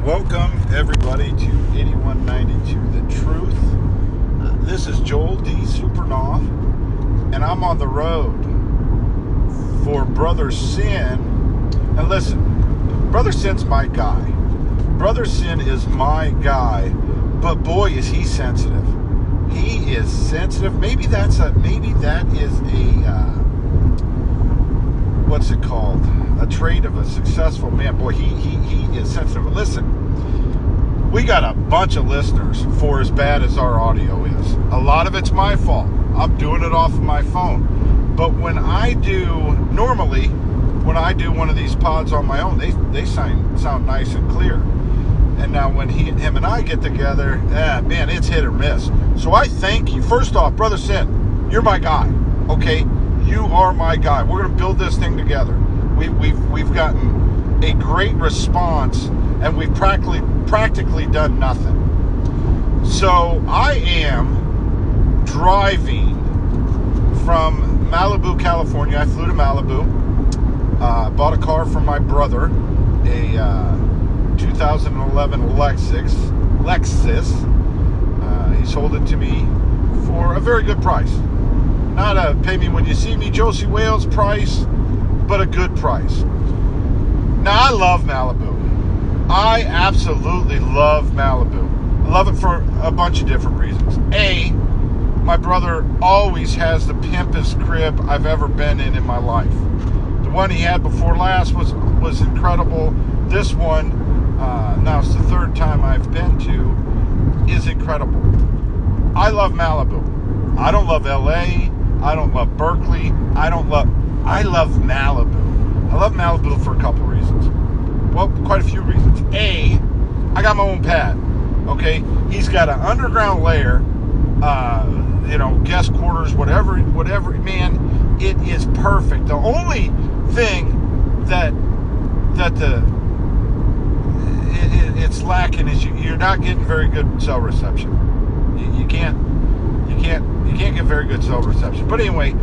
Welcome, everybody, to 8192 The Truth. This is Joel D. Supernaw, and I'm on the road for Brother Sin. And listen, Brother Sin's my guy. Brother Sin is my guy, but boy, is he sensitive. He is sensitive. Maybe that is what's it called? A trait of a successful man. Boy, he is sensitive. Listen, we got a bunch of listeners for as bad as our audio is. A lot of it's my fault. I'm doing it off of my phone. But when I do one of these pods on my own, they sound nice and clear. And now when him and I get together, man, it's hit or miss. So I thank you. First off, Brother Sin, you're my guy, okay? You are my guy. We're going to build this thing together. We've gotten a great response, and we've practically done nothing. So I am driving from Malibu, California. I flew to Malibu. Bought a car from my brother, a 2011 Lexus. He sold it to me for a very good price. Not a pay me when you see me Josie Wales price, but a good price. Now, I love Malibu. I absolutely love Malibu. I love it for a bunch of different reasons. A, my brother always has the pimpest crib I've ever been in my life. The one he had before last was incredible. This one, now it's the third time I've been to, is incredible. I love Malibu. I don't love LA. I don't love Berkeley. I love Malibu. I love Malibu for a couple reasons. Well, quite a few reasons. A, I got my own pad. Okay? He's got an underground lair, guest quarters, whatever. Man, it is perfect. The only thing it's lacking is you're not getting very good cell reception. You can't get very good cell reception. But anyway,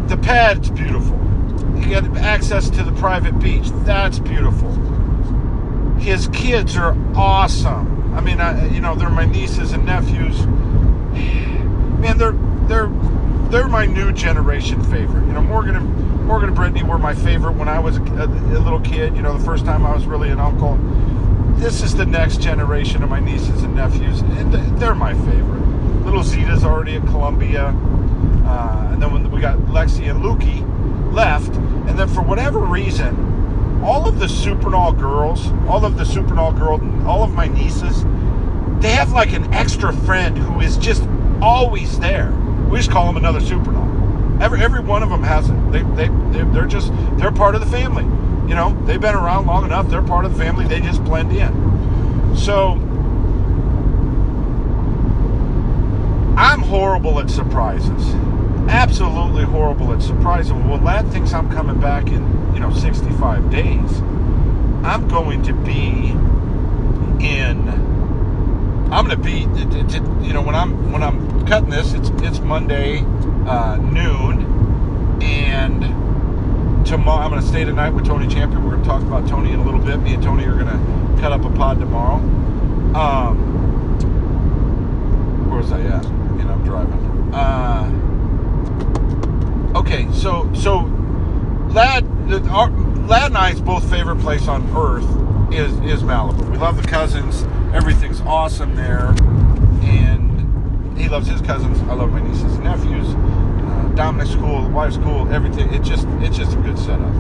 the pad's beautiful. You get access to the private beach. That's beautiful. His kids are awesome. I mean, they're my nieces and nephews. Man, they're my new generation favorite. Morgan and Brittany were my favorite when I was a little kid. The first time I was really an uncle. This is the next generation of my nieces and nephews, and they're my favorite. Little Zeta's already at Columbia, and then when we got Lexi and Lukey left, and then for whatever reason, all of the Supernaw girls, all of my nieces, they have like an extra friend who is just always there. We just call them another Supernaw. Every one of them has it. They're part of the family. They've been around long enough. They're part of the family. They just blend in. So I'm horrible at surprises. Absolutely horrible at surprises. Well, Lad thinks I'm coming back in 65 days. I'm going to be when I'm cutting this, it's Monday noon, and tomorrow I'm going to stay tonight with Tony Champion. We're going to talk about Tony in a little bit. Me and Tony are going to cut up a pod tomorrow. Where was I at? I'm driving. Okay, so Lad and I's both favorite place on earth is Malibu. We love the cousins. Everything's awesome there, and he loves his cousins. I love my nieces and nephews. Dominic's cool, the wife's cool, everything. It's just a good setup.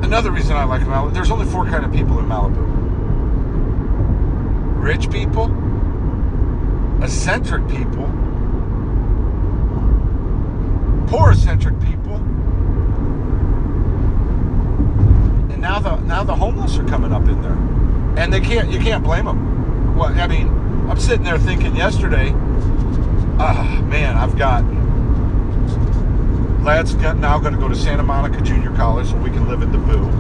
Another reason I like Malibu, there's only 4 kind of people in Malibu. Rich people, eccentric people, poor eccentric people, and now the homeless are coming up in there. And you can't blame them. Well, I mean, I'm sitting there thinking yesterday, Lad's now going to go to Santa Monica Junior College so we can live at the Boo.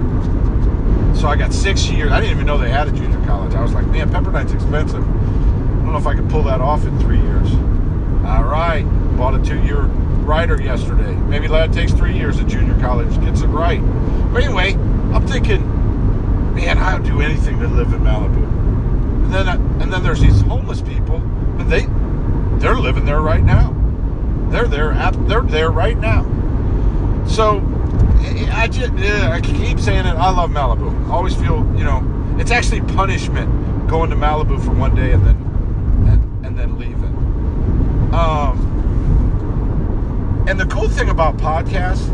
So I got 6 years. I didn't even know they had a junior college. I was like, man, Pepperdine's expensive. I don't know if I could pull that off in 3 years. All right. Bought a 2-year rider yesterday. Maybe Lad takes 3 years at junior college, gets it right. But anyway, I'm thinking, man, I would do anything to live in Malibu. And then there's these homeless people, and they're living there right now. They're there right now. So I keep saying it. I love Malibu. I always feel, it's actually punishment going to Malibu for one day and then leaving. And the cool thing about podcasts,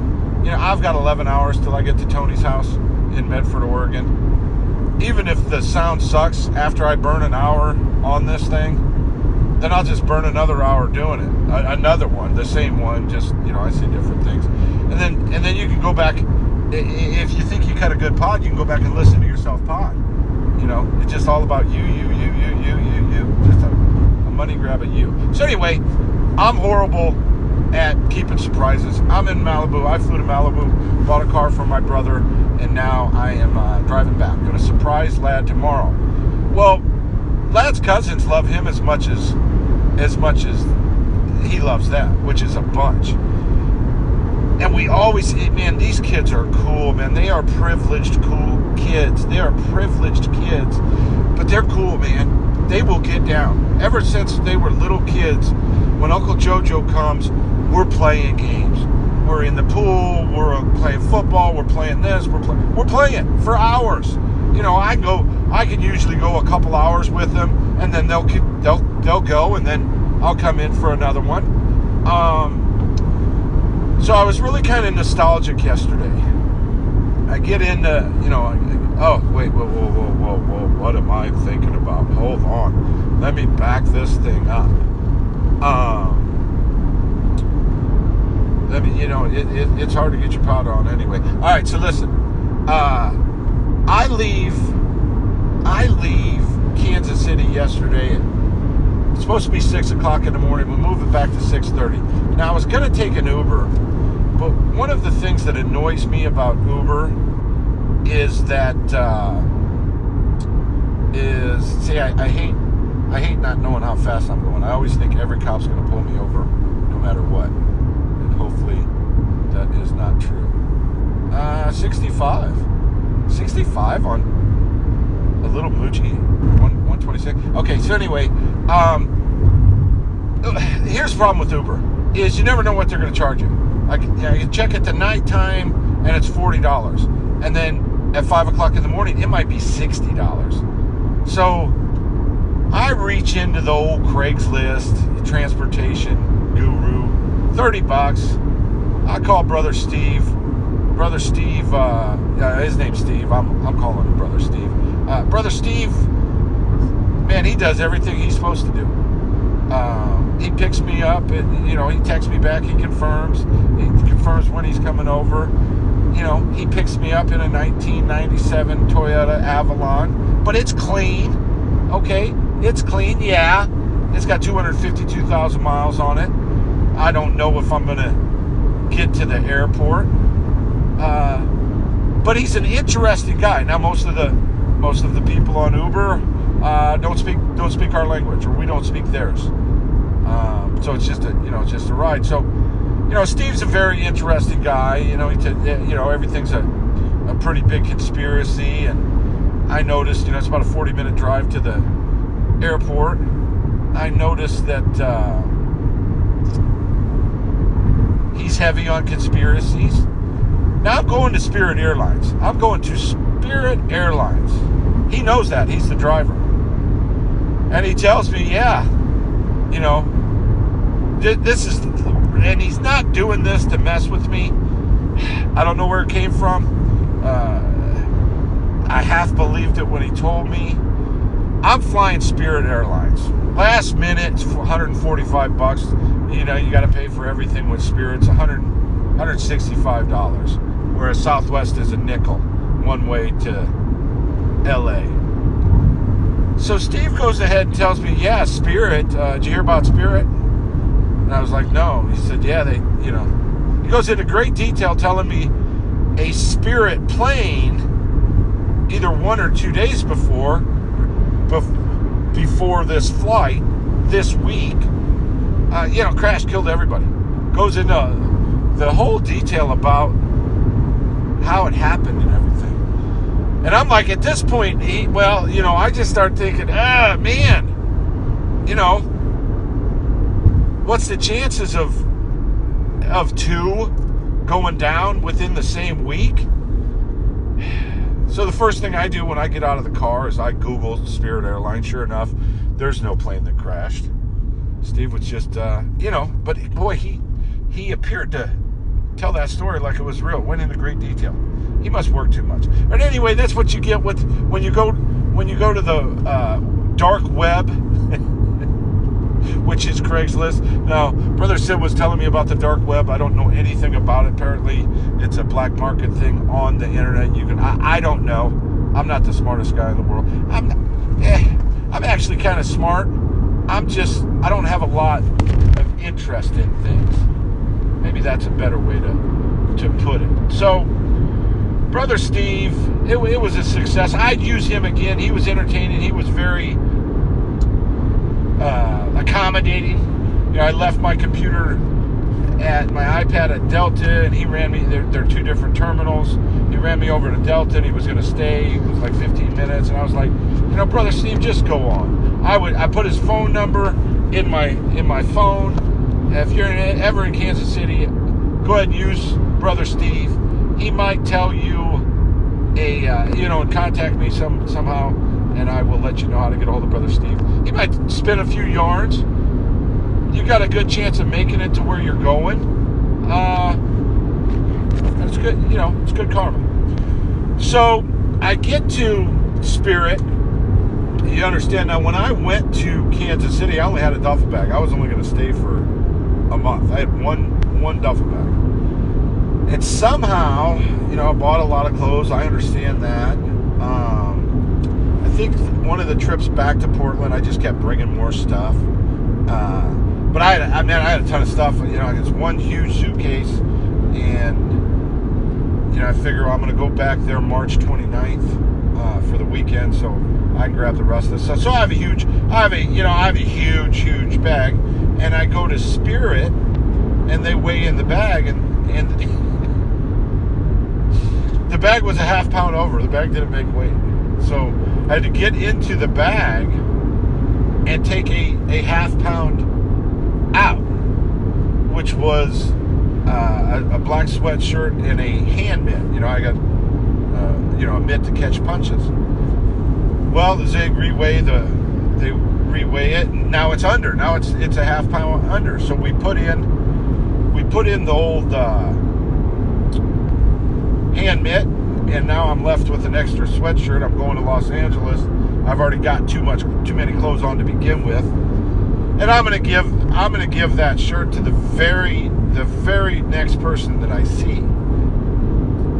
I've got 11 hours till I get to Tony's house in Medford, Oregon. Even if the sound sucks after I burn an hour on this thing, then I'll just burn another hour doing it. Another one, the same one, just, I say different things. And then you can go back, if you think you cut a good pod, you can go back and listen to yourself pod. It's just all about you. Just a money grab at you. So anyway, I'm horrible at keeping surprises. I'm in Malibu. I flew to Malibu, bought a car for my brother, and now I am driving back. I'm going to surprise Lad tomorrow. Well, Lad's cousins love him as much as he loves that, which is a bunch. And we always, man, these kids are cool, man. They are privileged, cool kids. They are privileged kids, but they're cool, man. They will get down. Ever since they were little kids, when Uncle Jojo comes, we're playing games. We're in the pool. We're playing football. We're playing this. We're playing for hours. I can usually go a couple hours with them, and then they'll go, and then I'll come in for another one. So I was really kind of nostalgic yesterday. I get into, whoa, what am I thinking about? Hold on. Let me back this thing up. It's hard to get your pod on anyway. All right, so listen. I leave Kansas City yesterday. It's supposed to be 6 o'clock in the morning. We move it back to 6:30. Now, I was going to take an Uber, but one of the things that annoys me about Uber is that I hate not knowing how fast I'm going. I always think every cop's going to pull me over no matter what. And hopefully that is not true. 65 on a little Muji 126. Okay, so anyway, here's the problem with Uber is you never know what they're going to charge you. You check at the nighttime and it's $40, and then at 5 o'clock in the morning it might be $60. So I reach into the old Craigslist transportation guru, $30. I call Brother Steve. His name's Steve. I'm calling him Brother Steve. Brother Steve, man, he does everything he's supposed to do. He picks me up, and he texts me back. He confirms when he's coming over. He picks me up in a 1997 Toyota Avalon, but it's clean. Okay, it's clean. Yeah, it's got 252,000 miles on it. I don't know if I'm gonna get to the airport. But he's an interesting guy. Now, most of the people on Uber don't speak our language, or we don't speak theirs. So it's just a ride. So, Steve's a very interesting guy. Everything's a pretty big conspiracy, and I noticed, it's about a 40-minute drive to the airport. I noticed that he's heavy on conspiracies. Now I'm going to Spirit Airlines. He knows that. He's the driver. And he tells me, this is, and he's not doing this to mess with me. I don't know where it came from. I half believed it when he told me. I'm flying Spirit Airlines. Last minute, it's $145. You got to pay for everything with Spirit. It's $165. Whereas Southwest is a nickel one way to LA. So Steve goes ahead and tells me, Spirit, did you hear about Spirit? And I was like, no. He said, he goes into great detail telling me a Spirit plane, either 1 or 2 days before this flight, this week, crashed, killed everybody. Goes into the whole detail about how it happened and everything. And I'm like, at this point, I just start thinking, man, what's the chances of two going down within the same week? So the first thing I do when I get out of the car is I Google Spirit Airlines. Sure enough, there's no plane that crashed. Steve was just, but boy, he appeared to tell that story like it was real. Went into great detail. He must work too much. But anyway, that's what you get with when you go to the dark web, which is Craigslist. Now, Brother Sid was telling me about the dark web. I don't know anything about it. Apparently, it's a black market thing on the internet. I don't know. I'm not the smartest guy in the world. I'm actually kind of smart. I don't have a lot of interest in things. Maybe that's a better way to put it. So, Brother Steve, it was a success. I'd use him again. He was entertaining. He was very accommodating. I left my computer my iPad at Delta, and he ran me. They're two different terminals. He ran me over to Delta, and he was going to stay. It was like 15 minutes, and I was like, Brother Steve, just go on. I put his phone number in my phone. If you're ever in Kansas City, go ahead and use Brother Steve. He might tell you contact me somehow, and I will let you know how to get a hold of Brother Steve. He might spin a few yards. You got a good chance of making it to where you're going. It's good, it's good karma. So I get to Spirit. You understand now, when I went to Kansas City, I only had a duffel bag. I was only going to stay for a month. I had one duffel bag. And somehow, I bought a lot of clothes. I understand that. I think one of the trips back to Portland, I just kept bringing more stuff. But I had a ton of stuff. It's one huge suitcase, and I figure I'm going to go back there March 29th for the weekend, so I can grab the rest of the stuff. So I have a huge bag, and I go to Spirit, and they weigh in the bag, and the bag was a half pound over. The bag didn't make weight, so I had to get into the bag and take a half pound out, which was a black sweatshirt and a hand mitt. I got a mitt to catch punches. Well, they reweigh it, and now it's under. Now it's a half pound under. So we put in the old hand mitt, and now I'm left with an extra sweatshirt. I'm going to Los Angeles. I've already got too many clothes on to begin with, and I'm gonna give that shirt to the very next person that I see.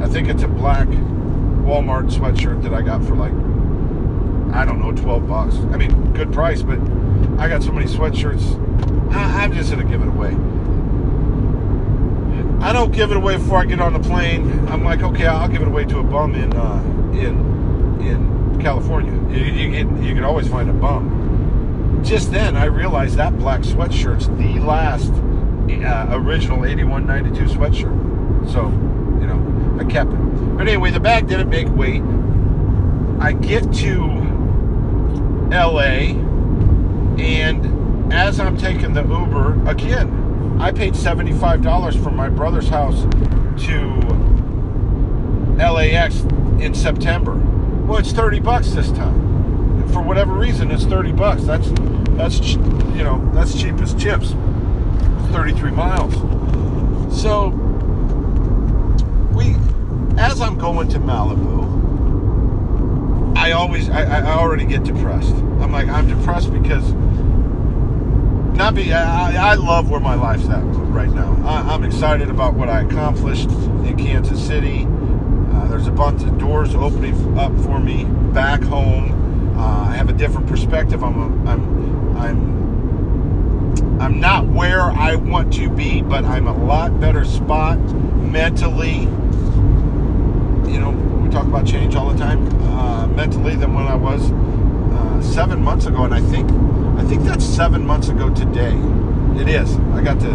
I think it's a black Walmart sweatshirt that I got for like, I don't know, $12. I mean, good price, but I got so many sweatshirts. I'm just gonna give it away. I don't give it away before I get on the plane. I'm like, okay, I'll give it away to a bum in California. You can always find a bum. Just then, I realized that black sweatshirt's the last original 8192 sweatshirt. So, I kept it. But anyway, the bag didn't make weight. I get to LA, and as I'm taking the Uber, again, I paid $75 from my brother's house to LAX in September. Well, it's $30 this time. For whatever reason, it's $30. That's cheap as chips. 33 miles. So as I'm going to Malibu, I already get depressed. I'm depressed because I love where my life's at right now. I'm excited about what I accomplished in Kansas City. There's a bunch of doors opening up for me back home. I have a different perspective. I'm not where I want to be, but I'm a lot better spot mentally. We talk about change all the time, mentally than when I was 7 months ago, and I think that's 7 months ago today. It is. I got to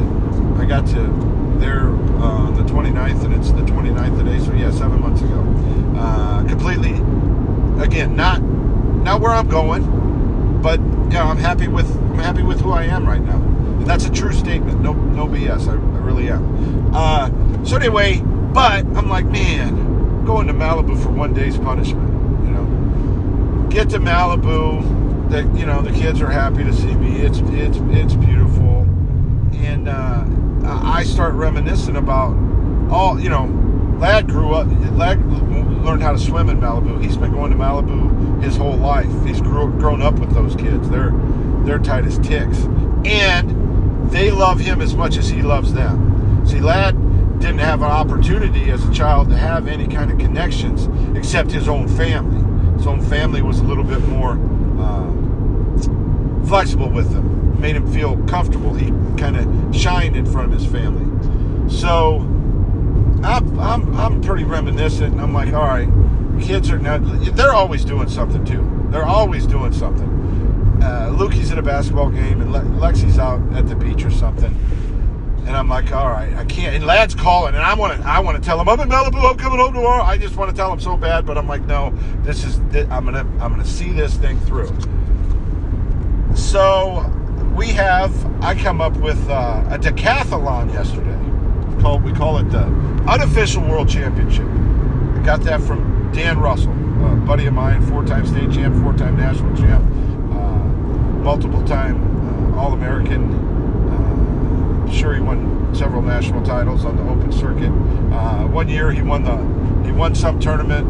there on the 29th, and it's the 29th today, so yeah, 7 months ago. Completely again, not where I'm going, but I'm happy with who I am right now, and that's a true statement. No BS. I really am. So anyway, but I'm like, man, going to Malibu for one day's punishment. Get to Malibu. The kids are happy to see me. It's beautiful, and I start reminiscing about all. Lad learned how to swim in Malibu. He's been going to Malibu his whole life. He's grown up with those kids. They're tight as ticks, and they love him as much as he loves them. See, Lad didn't have an opportunity as a child to have any kind of connections except his own family. His own family was a little bit more flexible with him, made him feel comfortable. He kind of shined in front of his family. So I'm pretty reminiscent. I'm like, all right, kids are not. They're always doing something too. They're always doing something. Lukey's at a basketball game and Lexi's out at the beach or something. And I'm like, all right, I can't. And Lad's calling, and I want to tell him I'm in Malibu. I'm coming home tomorrow. I just want to tell him so bad, but I'm like, no, I'm gonna see this thing through. So I come up with a decathlon yesterday. We call it the Unofficial World Championship. I got that from Dan Russell, a buddy of mine, 4-time state champ, 4-time national champ, multiple-time All-American. Sure, he won several national titles on the open circuit. One year he won some tournament.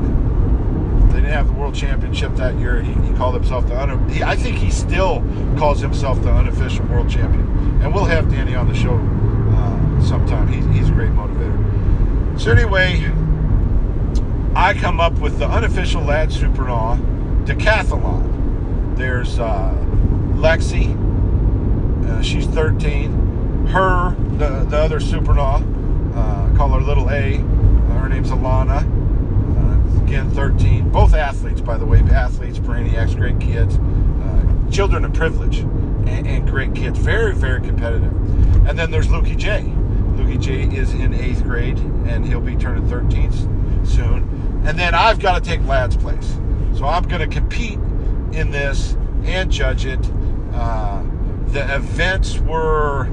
They didn't have the world championship that year. He called himself I think he still calls himself the unofficial world champion. And we'll have Danny on the show sometime. He's a great motivator. So anyway, I come up with the unofficial Lad Supernaw decathlon. There's Lexi. She's 13. Her, the other Supernaw, call her Little A. Her name's Alana. Again, 13. Both athletes, by the way. Athletes, brainiacs, great kids. Children of privilege and great kids. Very, very competitive. And then there's Lukey J. Lukey J is in 8th grade, and he'll be turning 13 soon. And then I've got to take Lad's place. So I'm going to compete in this and judge it. The events were...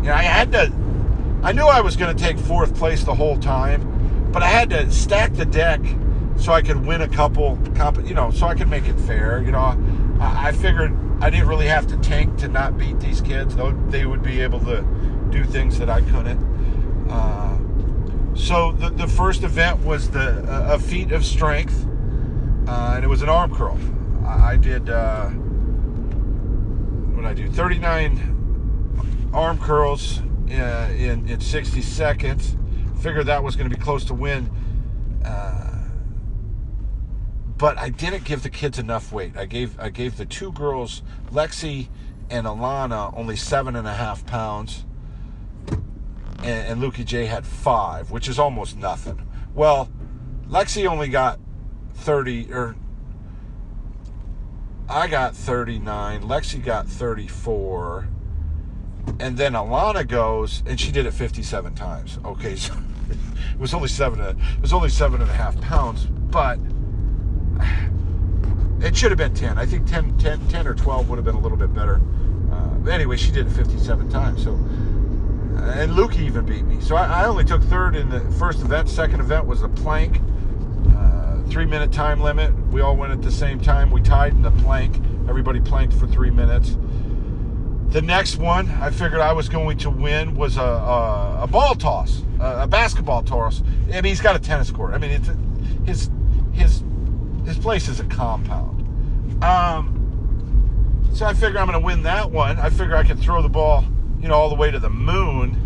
I knew I was going to take 4th place the whole time, but I had to stack the deck so I could win a couple, so I could make it fair. I figured I didn't really have to tank to not beat these kids, though they would be able to do things that I couldn't. So the first event was a feat of strength, and it was an arm curl. I did, what did I do? 39 arm curls in 60 seconds. Figured that was going to be close to win. But I didn't give the kids enough weight. I gave the two girls, Lexi and Alana, only 7.5 pounds. And Lukey J had 5, which is almost nothing. Well, Lexi only got 30, or I got 39. Lexi got 34. And then Alana goes, and she did it 57 times. Okay, so it was only 7.5 pounds, but it should have been 10. I think 10 or 12 would have been a little bit better. But anyway, she did it 57 times. So, and Lukey even beat me. So I only took 3rd in the first event. Second event was a plank, 3-minute time limit. We all went at the same time. We tied in the plank. Everybody planked for 3 minutes. The next one I figured I was going to win was a ball toss, a basketball toss. I mean, he's got a tennis court. I mean, his place is a compound. So I figure I'm going to win that one. I figure I can throw the ball, all the way to the moon.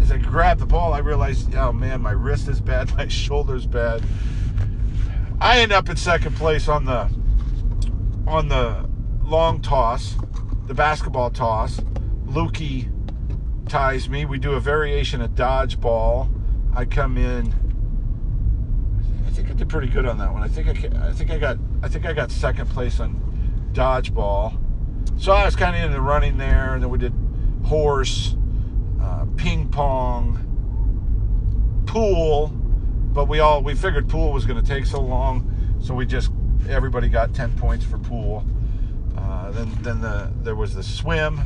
As I grab the ball, I realize, oh man, my wrist is bad, my shoulder's bad. I end up in second place on the long toss. The basketball toss. Lukey ties me. We do a variation of dodgeball. I come in. I think I did pretty good on that one. I think I got second place on dodgeball. So I was kind of in the running there, and then we did horse, ping pong, pool. But we figured pool was going to take so long, so we just everybody got 10 points for pool. Then there was the swim,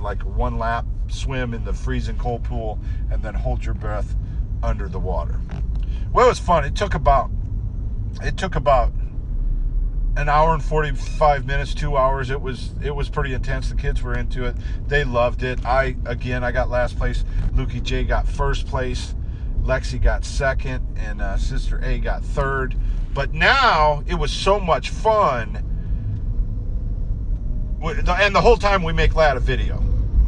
like 1 lap swim in the freezing cold pool, and then hold your breath under the water. Well, it was fun. It took about an hour and 45 minutes, 2 hours. It was pretty intense. The kids were into it. They loved it. I got last place. Lukey J got first place. Lexi got second, and Sister A got third. But now it was so much fun. And the whole time we make Lad a video.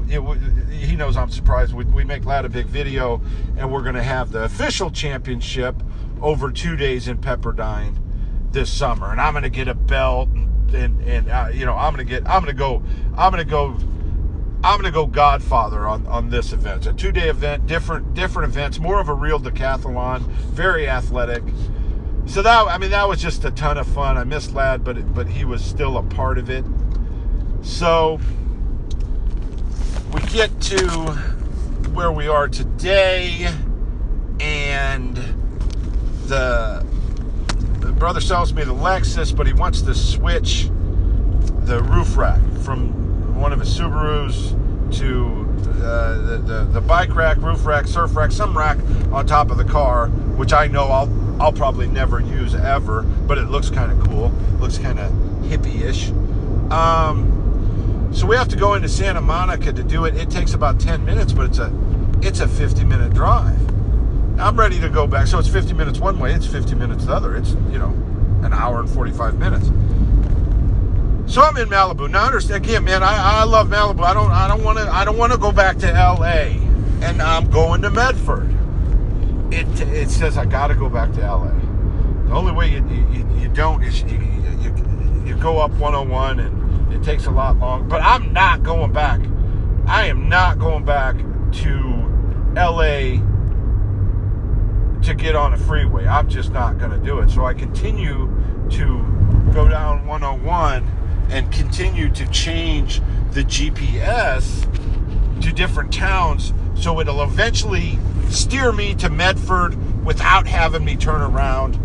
He knows I'm surprised. We make Lad a big video, and we're going to have the official championship over 2 days in Pepperdine this summer. And I'm going to get a belt, and I'm going to go Godfather on this event. It's a 2-day event, different events, more of a real decathlon, very athletic. So that was just a ton of fun. I missed Lad, but he was still a part of it. So we get to where we are today, and the brother sells me the Lexus, but he wants to switch the roof rack from one of his Subarus to the bike rack, roof rack, surf rack, some rack on top of the car, which I know I'll probably never use ever, but it looks kind of cool. Looks kind of hippie-ish. So we have to go into Santa Monica to do it. It takes about 10 minutes, but it's a 50-minute drive. I'm ready to go back. So it's 50 minutes one way, it's 50 minutes the other. It's, an hour and 45 minutes. So I'm in Malibu. Now understand, again, man, I love Malibu. I don't want to go back to LA, and I'm going to Medford. It says I got to go back to LA. The only way you don't is you go up 101, and it takes a lot longer. But I'm not going back. I am not going back to LA to get on a freeway. I'm just not going to do it. So I continue to go down 101 and continue to change the GPS to different towns, so it'll eventually steer me to Medford without having me turn around.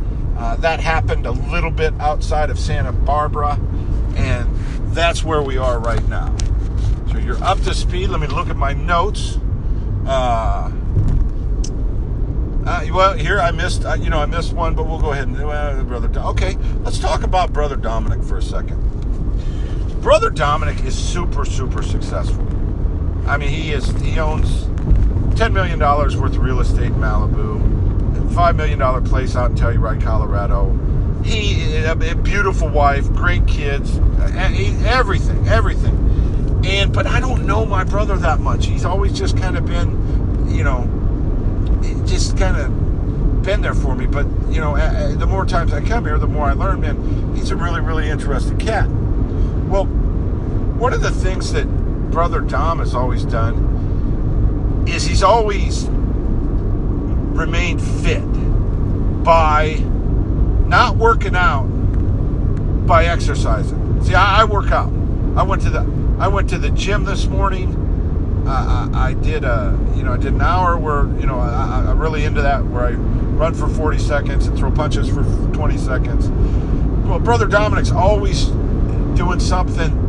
That happened a little bit outside of Santa Barbara, and that's where we are right now. So you're up to speed. Let me look at my notes. Well, here I missed one, but we'll go ahead and okay, let's talk about Brother Dominic for a second. Brother Dominic is super, super successful. I mean, he owns $10 million worth of real estate in Malibu, $5 million place out in Telluride, Colorado. A beautiful wife, great kids, everything. But I don't know my brother that much. He's always just kind of been, just kind of been there for me. But, the more times I come here, the more I learn, man, he's a really, really interesting cat. Well, one of the things that Brother Dom has always done is he's always remained fit by not working out, by exercising. See, I work out. I went to the gym this morning. I did an hour where, I'm really into that, where I run for 40 seconds and throw punches for 20 seconds. Well, Brother Dominic's always doing something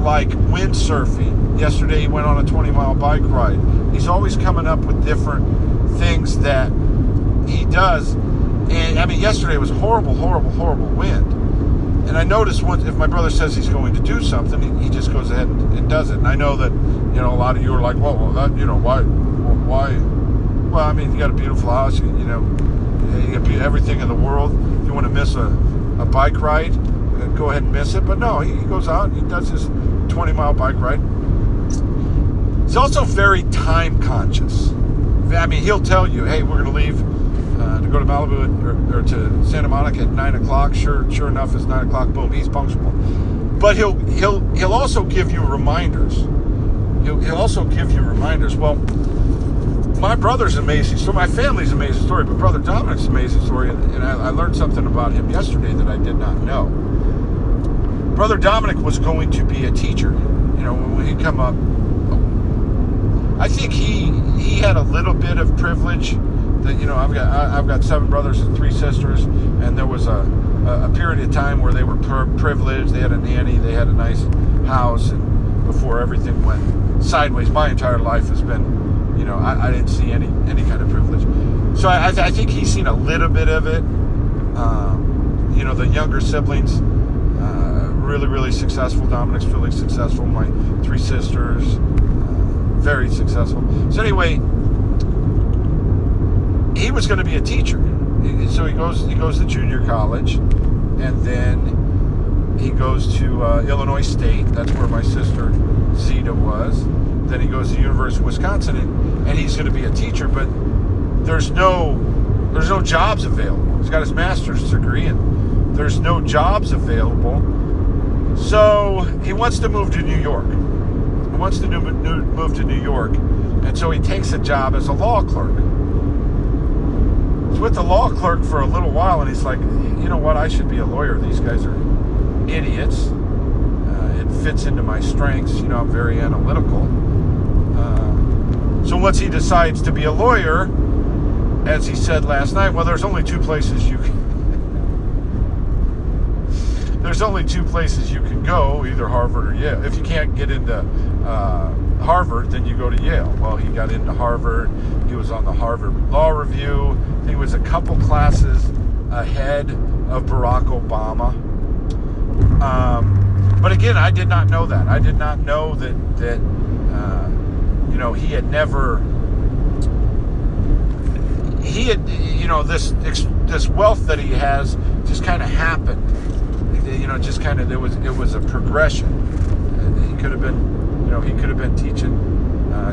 like windsurfing. Yesterday he went on a 20-mile bike ride. He's always coming up with different things that he does. And I mean, yesterday was horrible, horrible, horrible wind. And I noticed if my brother says he's going to do something, he just goes ahead and does it. And I know that, a lot of you are like, well, why? Well, I mean, you got a beautiful house, you got everything in the world. If you want to miss a bike ride, go ahead and miss it. But no, he goes out and he does his 20-mile bike ride. He's also very time conscious. I mean, he'll tell you, hey, we're going to leave to go to Malibu or to Santa Monica at 9 o'clock. Sure enough, it's 9 o'clock. Boom, he's punctual. But he'll also give you reminders. He'll also give you reminders. Well, my brother's an amazing story. My family's an amazing story. But Brother Dominic's an amazing story. And I learned something about him yesterday that I did not know. Brother Dominic was going to be a teacher. When he come up, I think he had a little bit of privilege. That I've got 7 brothers and 3 sisters, and then there was a period of time where they were privileged. They had a nanny, they had a nice house, and before everything went sideways, my entire life has been, you know, I didn't see any kind of privilege. So I think he's seen a little bit of it. You know, the younger siblings, really successful. Dominic's really successful. My 3 sisters, very successful. So anyway, he was going to be a teacher. So he goes to junior college, and then he goes to Illinois State. That's where my sister Zeta was. Then he goes to the University of Wisconsin, and he's going to be a teacher, but there's no jobs available. He's got his master's degree, and there's no jobs available. So he wants to move to New York. He wants to move to New York, and so he takes a job as a law clerk. He's with the law clerk for a little while, and he's like, you know what, I should be a lawyer. These guys are idiots. It fits into my strengths. You know, I'm very analytical. So once he decides to be a lawyer, as he said last night, well, there's only 2 places you can go, either Harvard or Yale. If you can't get into Harvard, then you go to Yale. Well, he got into Harvard. He was on the Harvard Law Review. I think he was a couple classes ahead of Barack Obama. But again, I did not know that. I did not know that you know, he had, you know, this wealth that he has just kind of happened. You know, just kind of, it was a progression. He could have been teaching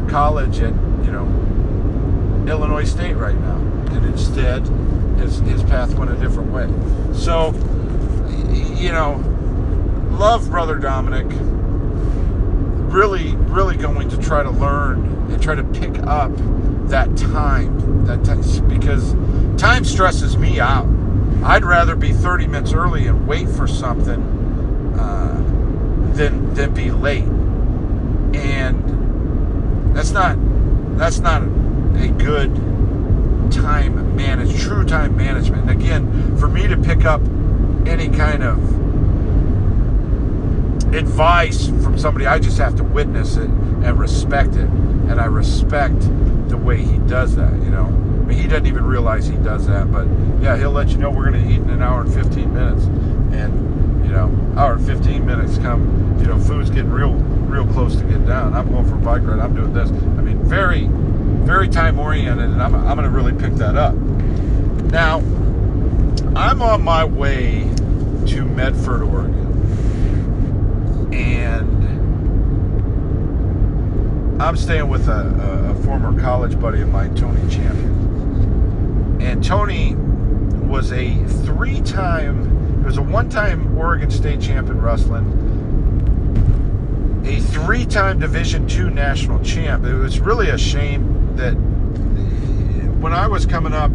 college at, you know, Illinois State right now, and instead his path went a different way. So, you know, love Brother Dominic. Really going to try to learn and try to pick up that time, because time stresses me out. I'd rather be 30 minutes early and wait for something than be late. And that's not a good true time management. And again, for me to pick up any kind of advice from somebody, I just have to witness it and respect it. And I respect the way he does that, you know. I mean, he doesn't even realize he does that, but yeah, he'll let you know we're going to eat in an hour and 15 minutes. And, you know, hour and 15 minutes come, you know, food's getting real close to get down. I'm going for a bike ride. I'm doing this. I mean, very, very time oriented, and I'm going to really pick that up. Now, I'm on my way to Medford, Oregon. And I'm staying with a former college buddy of mine, Tony Champion. And Tony was a one-time Oregon State champion wrestling, a 3-time Division II national champ. It was really a shame that when I was coming up,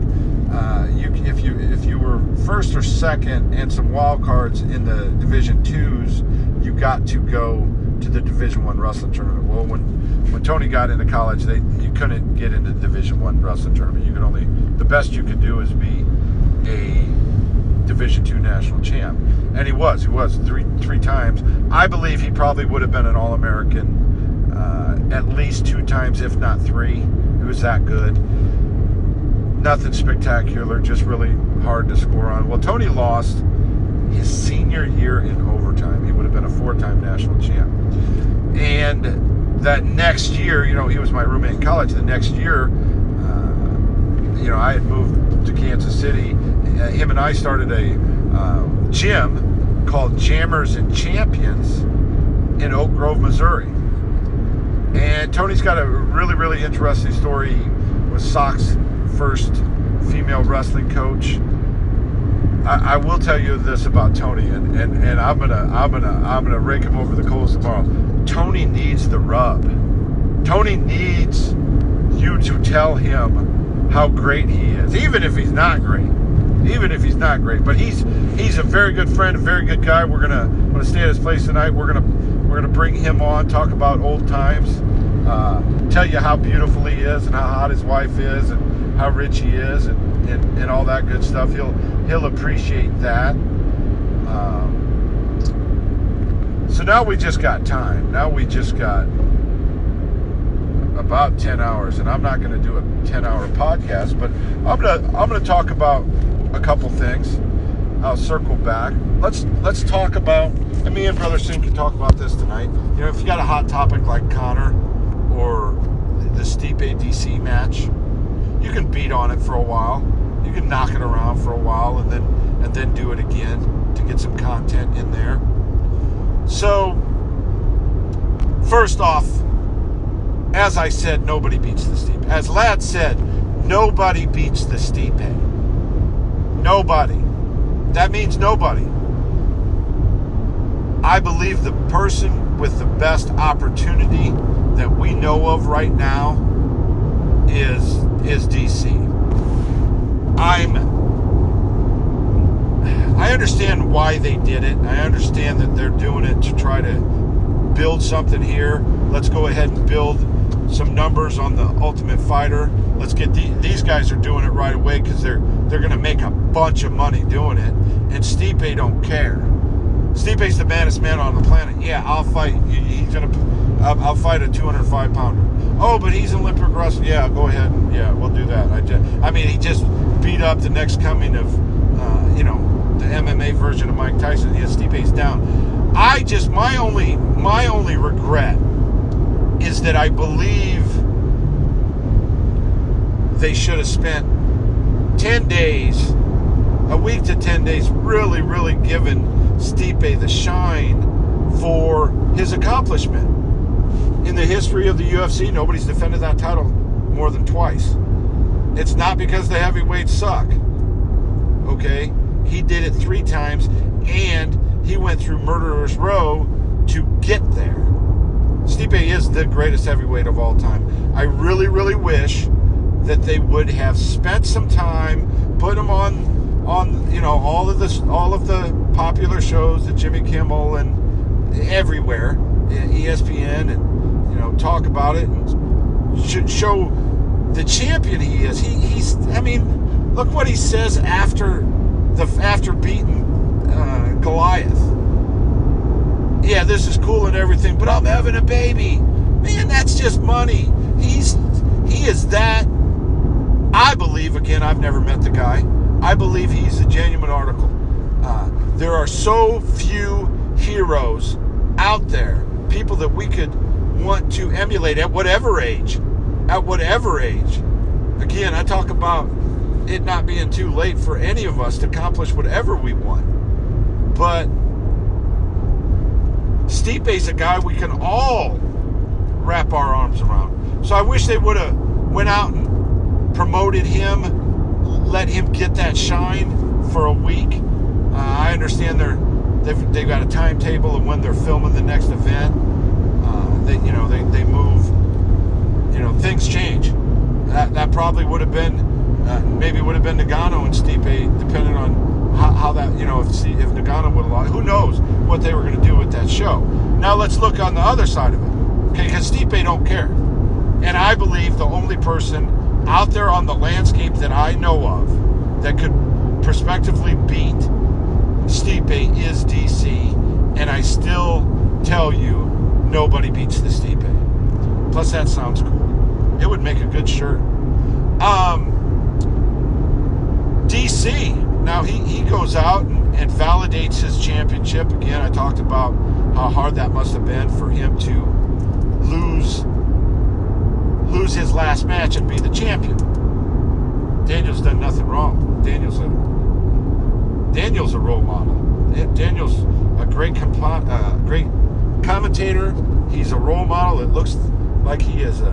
if you were first or second and some wild cards in the Division IIs, you got to go to the Division I wrestling tournament. Well, when Tony got into college, you couldn't get into the Division I wrestling tournament. The best you could do is be a Division II national champ, and he was three times. I believe he probably would have been an All-American at least 2 times, if not 3. He was that good. Nothing spectacular, just really hard to score on. Well, Tony lost his senior year in overtime. He would have been a 4-time national champ. And that next year, you know, he was my roommate in college. The next year, you know, I had moved to Kansas City. Him and I started a gym called Jammers and Champions in Oak Grove, Missouri. And Tony's got a really interesting story. He was SOC's first female wrestling coach. I will tell you this about Tony, and I'm gonna rake him over the coals tomorrow. Tony needs the rub. Tony needs you to tell him how great he is, even if he's not great. But he's a very good friend, a very good guy. We're gonna stay at his place tonight. We're gonna bring him on, talk about old times, tell you how beautiful he is and how hot his wife is, and how rich he is and all that good stuff. He'll appreciate that. So now we just got time. Now we just got about 10 hours, and I'm not going to do a 10-hour podcast, but I'm gonna talk about a couple things. I'll circle back. Let's talk about, and me and Brother Sin can talk about this tonight. You know, if you got a hot topic like Conor or the Stipe DC match, you can beat on it for a while. You can knock it around for a while, and then do it again to get some content in there. So, first off, as I said, nobody beats the Stipe. As Ladd said, nobody beats the Stipe. Nobody. That means nobody. I believe the person with the best opportunity that we know of right now is DC. I understand why they did it. I understand that they're doing it to try to build something here. Let's go ahead and build some numbers on the Ultimate Fighter. Let's get these guys are doing it right away because they're going to make a bunch of money doing it. And Stipe don't care. Stipe's the baddest man on the planet. Yeah, I'll fight. I'll fight a 205 pounder. Oh, but he's Olympic wrestler. Yeah, go ahead. Yeah, we'll do that. I mean, he just beat up the next coming of, the MMA version of Mike Tyson. Yeah, Stipe's down. My only regret is that I believe they should have spent 10 days, a week to 10 days, really, really giving Stipe the shine for his accomplishment. In the history of the UFC, nobody's defended that title more than twice. It's not because the heavyweights suck. Okay? He did it 3 times, and he went through Murderer's Row to get there. Stipe is the greatest heavyweight of all time. I really, really wish that they would have spent some time, put him on all of the popular shows that Jimmy Kimmel and everywhere, ESPN, and talk about it and show the champion he is. He's look what he says after beating Goliath. Yeah, this is cool and everything, but I'm having a baby. Man, that's just money. He is that. I believe, again, I've never met the guy. I believe he's a genuine article. There are so few heroes out there, people that we could want to emulate at whatever age. Again, I talk about it not being too late for any of us to accomplish whatever we want. But Stipe's a guy we can all wrap our arms around. So I wish they would have went out and promoted him, let him get that shine for a week. I understand they've got a timetable of when they're filming the next event. They move. Things change. That probably would have been maybe would have been Nagano and Stipe, depending on how that if Nagano would have lost. Who knows what they were going to do with that show. Now let's look on the other side of it. Okay, because Stipe don't care, and I believe the only person out there on the landscape that I know of that could prospectively beat Stipe is DC, and I still tell you nobody beats the Stipe. Plus that sounds cool. It would make a good shirt. DC, now he goes out and validates his championship. Again, I talked about how hard that must have been for him to lose his last match and be the champion. Daniel's done nothing wrong. Daniel's a role model. Daniel's a great commentator. He's a role model. It looks like he is a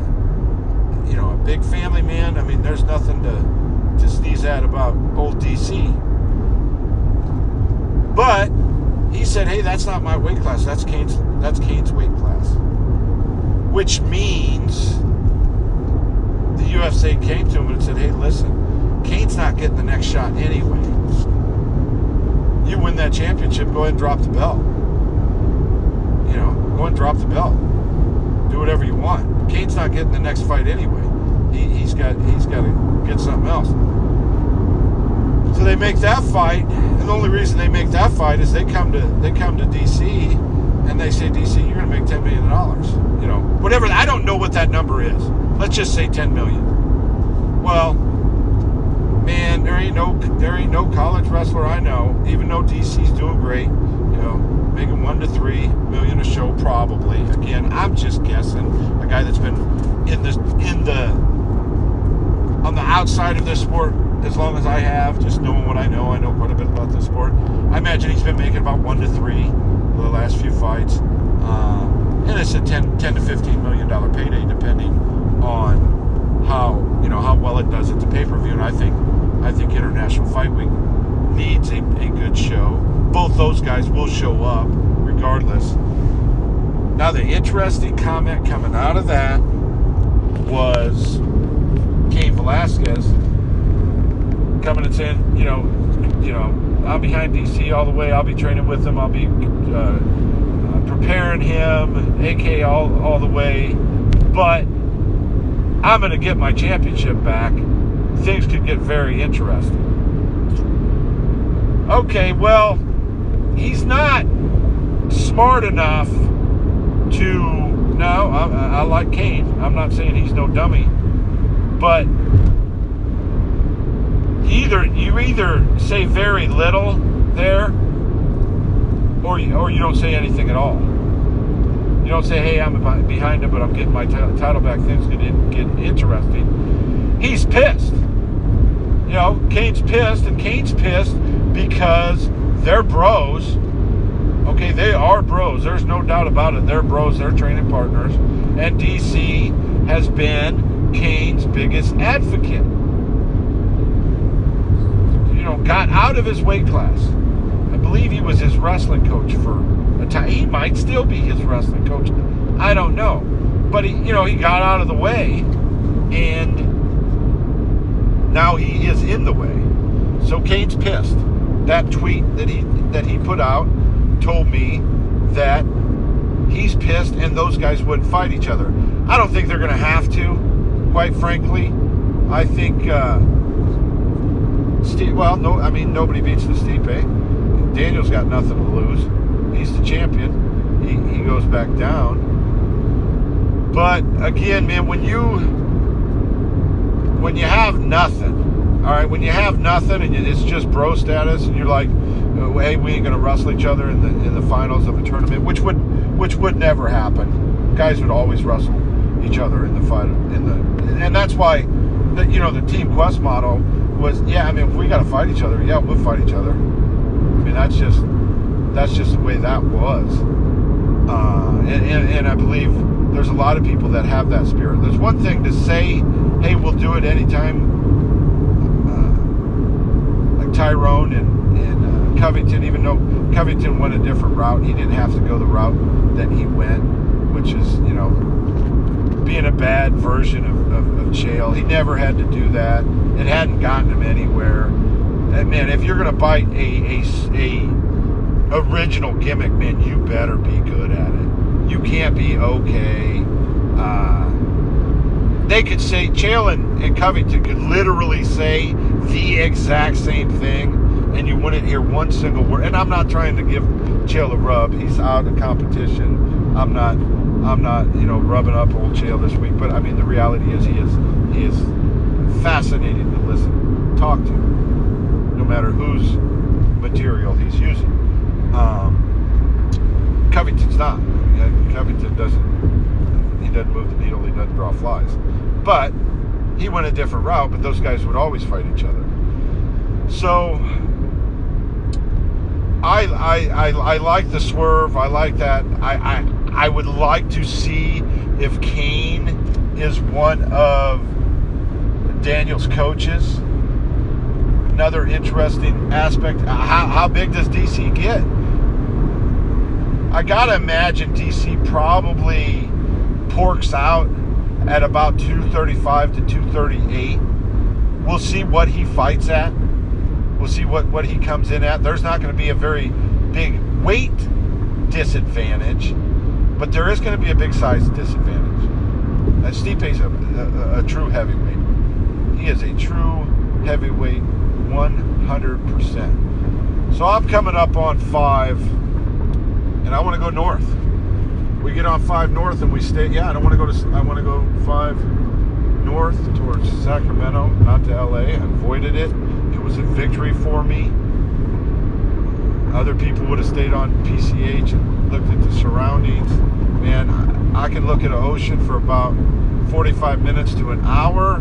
big family man. I mean, there's nothing to sneeze at about old DC. But he said, "Hey, that's not my weight class. That's Cane's weight class," which means the UFC came to him and said, "Hey, listen, Cane's not getting the next shot anyway. You win that championship, go ahead and drop the belt. Go ahead and drop the belt. Do whatever you want. Cane's not getting the next fight anyway. he's got to get something else. So they make that fight, and the only reason they make that fight is they come to DC, and they say, DC, you're going to make $10 million. You know, whatever. I don't know what that number is. Let's just say $10 million. Well, man, there ain't no college wrestler I know, even though DC's doing great, you know, making $1 to $3 million a show probably. Again, I'm just guessing. A guy that's been on the outside of this sport as long as I have, just knowing what I know quite a bit about this sport. I imagine he's been making about $1 to $3 the last few fights, and it's a $10 to $15 million payday depending on how well it does at the pay-per-view. And I think International Fight Week needs a good show. Both those guys will show up regardless. Now, the interesting comment coming out of that was Cain Velasquez coming and saying, you know, I'm behind DC all the way. I'll be training with him. I'll be preparing him, AK all the way. But I'm going to get my championship back. Things could get very interesting. Okay, well, he's not smart enough to... No, I like Cain. I'm not saying he's no dummy. But you either say very little there, or you don't say anything at all. You don't say, hey, I'm behind him, but I'm getting my title back. Things get interesting. He's pissed. You know, Cain's pissed, and Cain's pissed because they're bros. Okay, they are bros. There's no doubt about it. They're bros. They're training partners. And DC has been Cain's biggest advocate. You know, got out of his weight class. I believe he was his wrestling coach for a time. He might still be his wrestling coach. I don't know. But he got out of the way, and now he is in the way. So Cain's pissed. That tweet that he put out told me that he's pissed and those guys wouldn't fight each other. I don't think they're going to have to, quite frankly. I think nobody beats the Stipe. Daniel's got nothing to lose. He's the champion. He goes back down. But again, man, when you have nothing, all right, when you have nothing and it's just bro status, and you're like, hey, we ain't gonna wrestle each other in the finals of a tournament, which would never happen. Guys would always wrestle each other in the fight and that's why the Team Quest motto was, if we gotta fight each other, we'll fight each other. I mean, that's just the way that was. And I believe there's a lot of people that have that spirit. There's one thing to say, hey, we'll do it anytime, like Tyrone and Covington, even though Covington went a different route, he didn't have to go the route that he went, which is, being a bad version of Chael. He never had to do that. It hadn't gotten him anywhere. And man, if you're gonna bite a original gimmick, man, you better be good at it. You can't be okay. They could say, Chael and Covington could literally say the exact same thing, and you wouldn't hear one single word. And I'm not trying to give Chael a rub. He's out of competition. I'm not rubbing up old Chael this week. But I mean, the reality is he is fascinating to talk to, no matter whose material he's using. Covington's not. Covington doesn't move the needle. He doesn't draw flies. But he went a different route. But those guys would always fight each other. So I like the swerve. I like that. I would like to see if Cain is one of Daniel's coaches. Another interesting aspect. How big does DC get? I gotta imagine DC probably porks out at about 235 to 238. We'll see what he fights at. We'll see what he comes in at. There's not going to be a very big weight disadvantage, but there is going to be a big size disadvantage. And Stipe's a true heavyweight. He is a true heavyweight, 100%. So I'm coming up on 5, and I want to go north. We get on 5 north, and we stay. Yeah, I want to go 5 north towards Sacramento, not to LA. I avoided it. It was a victory for me. Other people would have stayed on PCH and looked at the surroundings. Man, I can look at an ocean for about 45 minutes to an hour,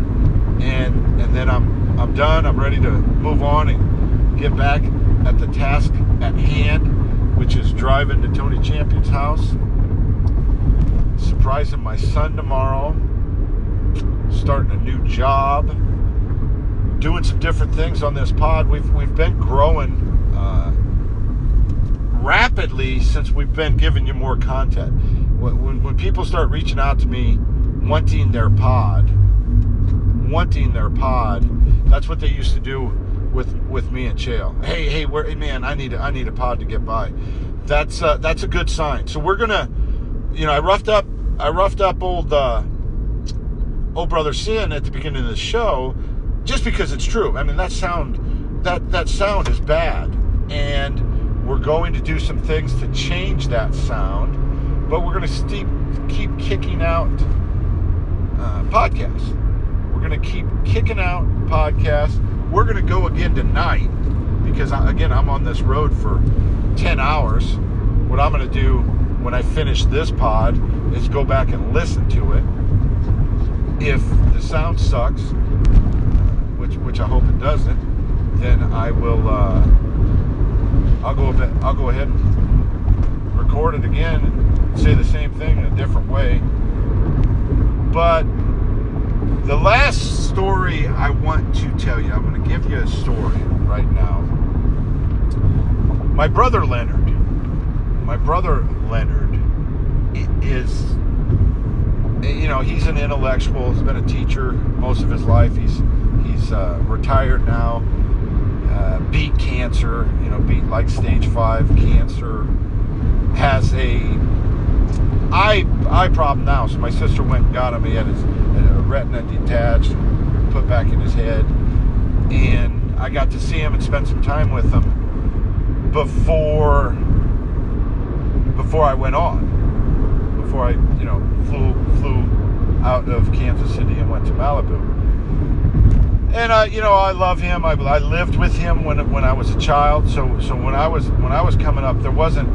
and then I'm done. I'm ready to move on and get back at the task at hand, which is driving to Tony Champion's house, surprising my son tomorrow, starting a new job, doing some different things on this pod. We've been growing rapidly since we've been giving you more content. When people start reaching out to me wanting their pod, that's what they used to do with me and Chael. Hey, man, I need a pod to get by. That's a good sign. So we're gonna, I roughed up old Brother Sin at the beginning of the show, just because it's true. I mean, that sound is bad, and we're going to do some things to change that sound, but we're going to keep kicking out podcasts. We're going to keep kicking out podcasts. We're going to go again tonight because, I'm on this road for 10 hours. What I'm going to do when I finish this pod is go back and listen to it. If the sound sucks, which I hope it doesn't, then I will. I'll go ahead and record it again and say the same thing in a different way. But the last story I want to tell you, I'm going to give you a story right now. My brother Leonard is, he's an intellectual. He's been a teacher most of his life. He's retired now. Beat cancer, beat like stage 5 cancer. Has a eye problem now. So my sister went and got him. He had his retina detached, put back in his head, and I got to see him and spend some time with him before I went on. Before I, flew out of Kansas City and went to Malibu. And I love him. I lived with him when I was a child. So when I was coming up, there wasn't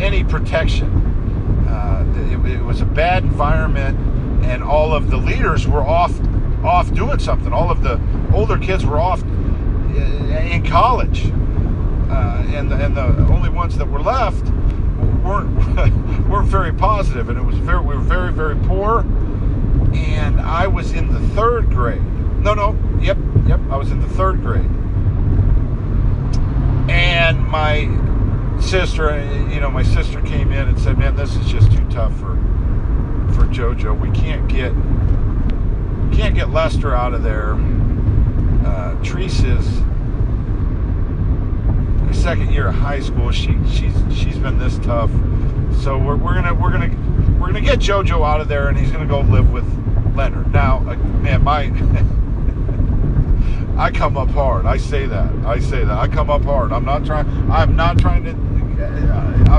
any protection. It was a bad environment, and all of the leaders were off doing something. All of the older kids were off in college, and the only ones that were left weren't very positive. And we were very, very poor. And I was in the 3rd grade. Yep. I was in the 3rd grade. And my sister came in and said, "Man, this is just too tough for JoJo. We can't get Lester out of there. Teresa's her 2nd year of high school. She's been this tough. So we're gonna get JoJo out of there, and he's gonna go live with Leonard." Now, man, I come up hard. I say that. I come up hard. I'm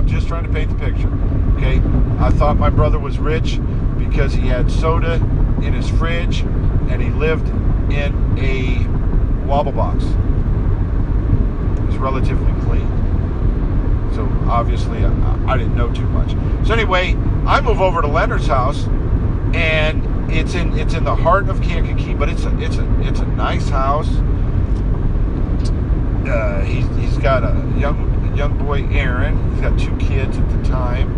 just trying to paint the picture. Okay? I thought my brother was rich because he had soda in his fridge and he lived in a wobble box. It was relatively clean. So obviously I didn't know too much. So anyway, I move over to Leonard's house, and it's in the heart of Kankakee, but it's a nice house. He's got a young boy, Aaron. He's got 2 kids at the time.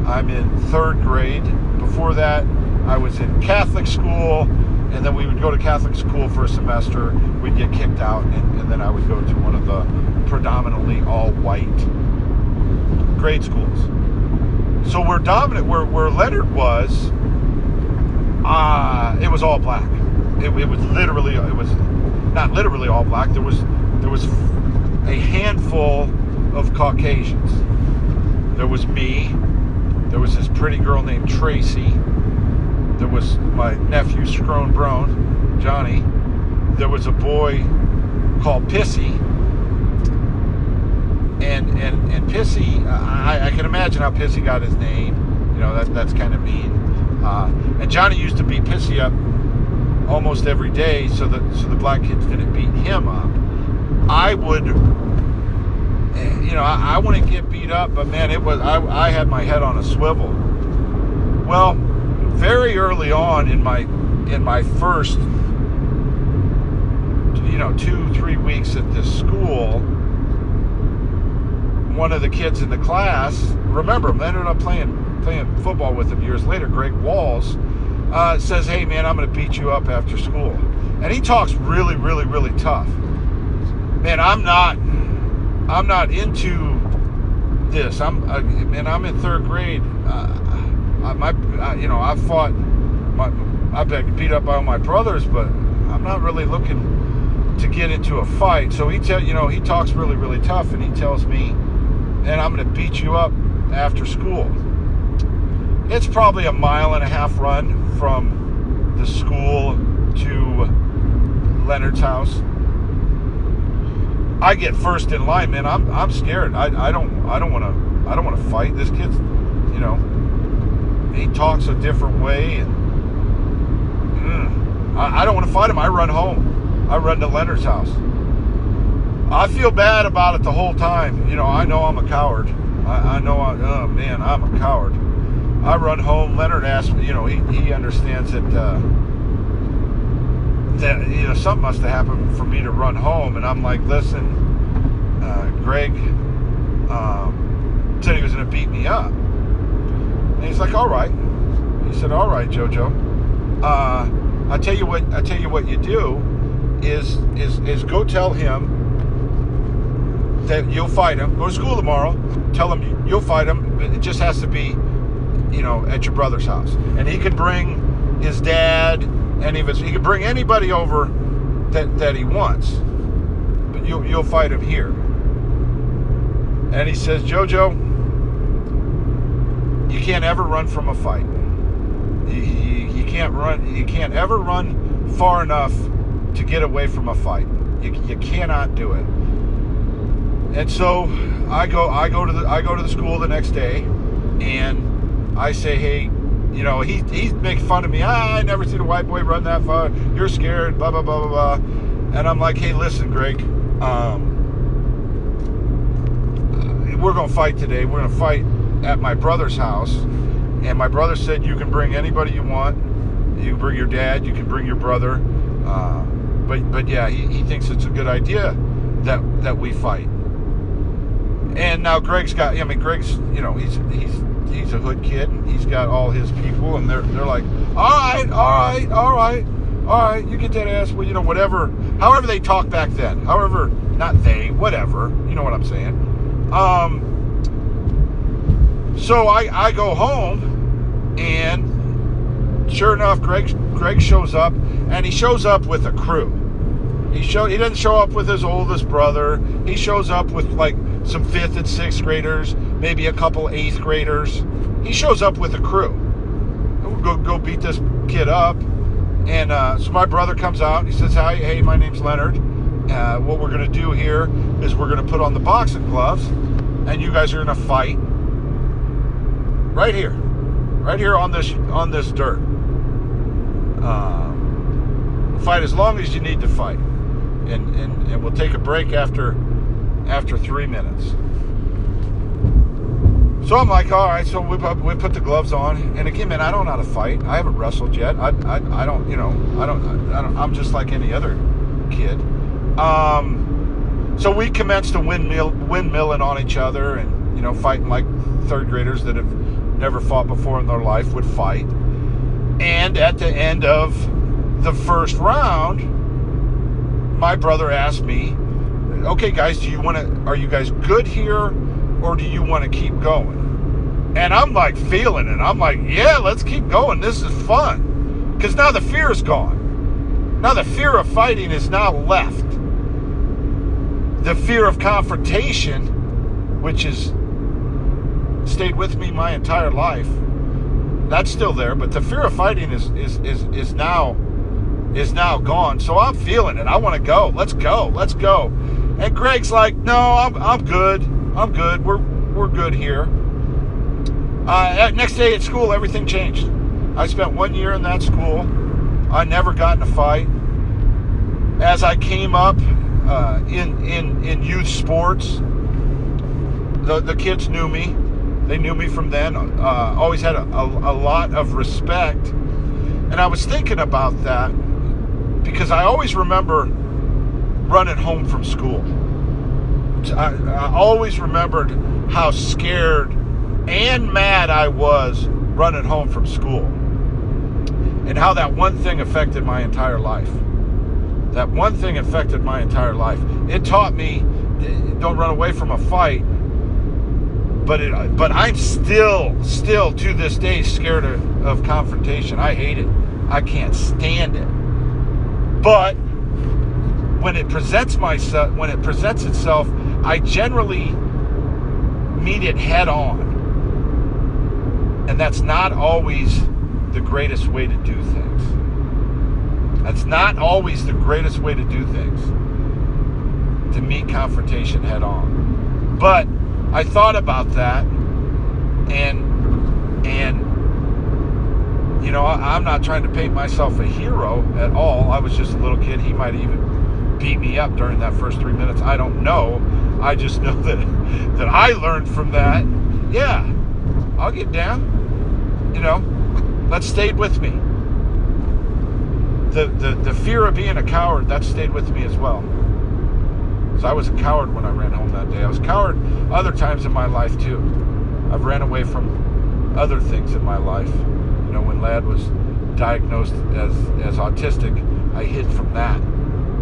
I'm in 3rd grade. Before that, I was in Catholic school, and then we would go to Catholic school for a semester. We'd get kicked out, and then I would go to one of the predominantly all-white grade schools. So where Leonard was, it was all black. It was not literally all black. There was a handful of Caucasians. There was me. There was this pretty girl named Tracy, There was my nephew, Scrone Brown, Johnny. There was a boy called Pissy. And Pissy, I can imagine how Pissy got his name. That's kind of mean. And Johnny used to beat Pissy up almost every day, so the black kids didn't beat him up. I would, I wouldn't get beat up, but man, I had my head on a swivel. Well, very early on in my first 2-3 weeks at this school, one of the kids in the class, remember him, I ended up playing football with him years later, Greg Walls, says, "Hey man, I'm going to beat you up after school." And he talks really, really, really tough. Man, I'm not into this. I'm in third grade. I've been beat up by all my brothers, but I'm not really looking to get into a fight. So he talks really, really tough, and he tells me, "And I'm going to beat you up after school." It's probably a 1.5 mile run from the school to Leonard's house. I get first in line, man. I'm scared. I don't want to fight. This kid's, he talks a different way, and I don't want to fight him. I run home. I run to Leonard's house. I feel bad about it the whole time. I know I'm a coward. I'm a coward. I run home. Leonard asked me, he understands that something must have happened for me to run home. And I'm like, "Listen, Greg said he was going to beat me up." And he's like, "All right." He said, "All right, JoJo. I tell you what you do is go tell him that you'll fight him. Go to school tomorrow. Tell him you'll fight him. It just has to be, at your brother's house. And he can bring his dad, he can bring anybody over that he wants. But you'll fight him here." And he says, "JoJo, you can't ever run from a fight. You can't run. You can't ever run far enough to get away from a fight. You cannot do it." And so I go to the school the next day, and I say, "Hey, he's making fun of me. I never seen a white boy run that far. You're scared, blah blah blah blah blah." And I'm like, "Hey, listen, Greg. We're gonna fight today. We're gonna fight at my brother's house, and my brother said you can bring anybody you want. You can bring your dad. You can bring your brother. But yeah, he thinks it's a good idea that we fight." And now Greg's he's a hood kid. He's got all his people, and they're like, all right, you get that ass. Well, whatever, however they talk back then, whatever, you know what I'm saying. So I go home, and sure enough, Greg shows up, and he shows up with a crew. He doesn't show up with his oldest brother. He shows up with like some 5th and 6th graders, maybe a couple 8th graders. He shows up with a crew. We'll go beat this kid up. And so my brother comes out, and he says, hey, my name's Leonard. What we're going to do here is we're going to put on the boxing gloves, and you guys are going to fight right here on this dirt. Fight as long as you need to fight, and we'll take a break after 3 minutes. So I'm like, all right. So we put the gloves on, and again, man, I don't know how to fight. I haven't wrestled yet. I don't. I'm just like any other kid. So we commenced to windmilling on each other, and fighting like 3rd graders that have never fought before in their life would fight. And at the end of the first round, my brother asked me, "Okay, guys, are you guys good here, or do you want to keep going?" And I'm like feeling it. I'm like, yeah, let's keep going. This is fun. Because now the fear is gone. Now the fear of fighting is now left. The fear of confrontation, which has stayed with me my entire life, That's still there, but the fear of fighting is now gone. So I'm feeling it. I want to go. Let's go. And Greg's like, no, I'm good. We're good here. Next day at school, everything changed. I spent 1 year in that school. I never got in a fight. As I came up in youth sports, the kids knew me. They knew me from then. Always had a lot of respect. And I was thinking about that because I always remember running home from school. I always remembered how scared and mad I was running home from school. And how that one thing affected my entire life. That one thing affected my entire life. It taught me, don't run away from a fight. But I'm still to this day scared of confrontation. I hate it. I can't stand it. But when it presents itself, I generally meet it head on. And that's not always the greatest way to do things. That's not always the greatest way to do things. To meet confrontation head on. But I thought about that, and you know, I'm not trying to paint myself a hero at all. I was just a little kid. He might even beat me up during that first 3 minutes. I don't know. I just know that I learned from that. Yeah, I'll get down. You know, that stayed with me. The fear of being a coward, that stayed with me as well. I was a coward when I ran home that day. I was a coward other times in my life too. I've ran away from other things in my life. You know, when Lad was diagnosed as autistic, I hid from that.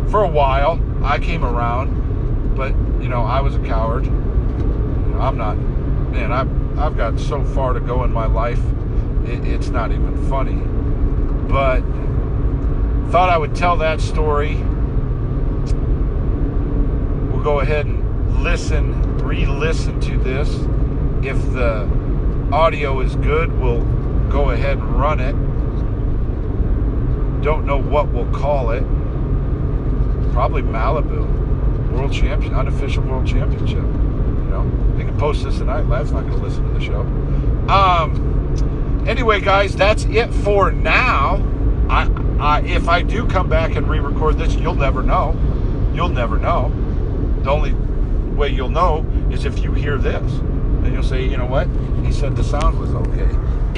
For a while, I came around, but you know, I was a coward. You know, I'm not, man, I've got so far to go in my life, it's not even funny. But thought I would tell that story. Go ahead and re-listen to this. If the audio is good, we'll go ahead and run it. Don't know what we'll call it. Probably Malibu World Champion, unofficial World Championship. You know, they can post this tonight. Lad's not going to listen to the show. Anyway, guys, that's it for now. If I do come back and re-record this, you'll never know. You'll never know. The only way you'll know is if you hear this. Then you'll say, you know what? He said the sound was okay.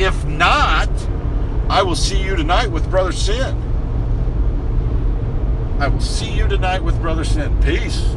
If not, I will see you tonight with Brother Sin. I will see you tonight with Brother Sin. Peace.